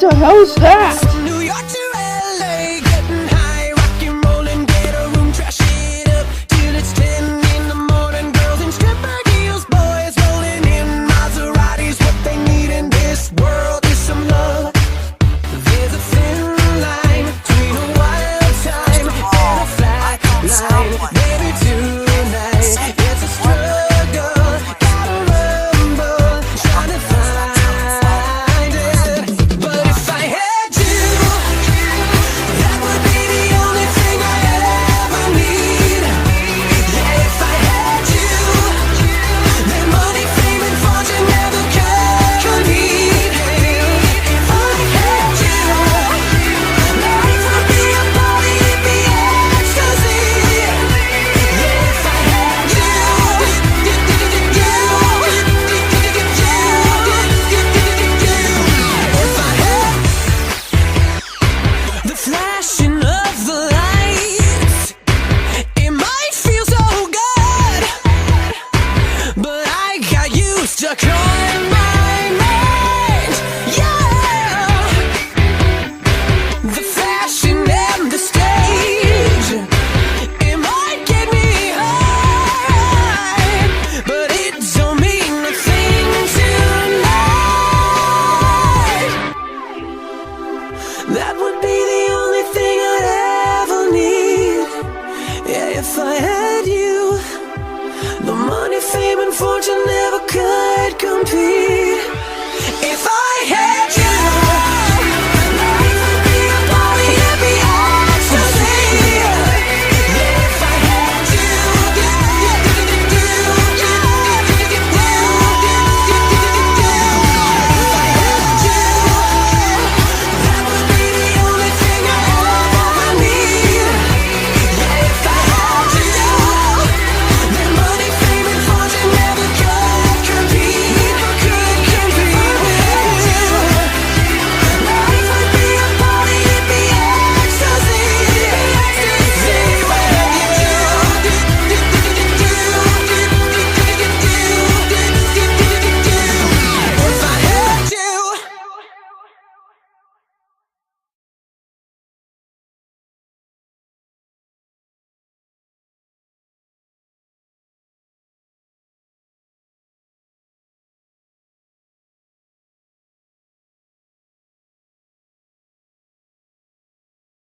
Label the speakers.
Speaker 1: the hell's that?
Speaker 2: From New York to LA, getting high, rock and rollin', get a room, trash it up till it's 10 in the morning. Girls in stripper heels, boys rolling in Maseratis. What they need in this world is some love. There's a thin line between a wild time and a flat line. Baby, tonight it's a struggle, gotta rumble, trying to find it. But if I had you, that would be the only thing I ever need. Yeah, if I had you, then money, fame, and fortune never could compete. If I had you, life would be a party, it'd be ecstasy. Yeah, if I had you, if I had the flashing of the lights, it might feel so good, but I got you stuck on my mind. Yeah, the fashion and the stage, it might get me high, but it don't mean a thing tonight. That would be the only thing I'd ever need. Yeah, if I had you, the money, fame, and fortune never could compete. If I had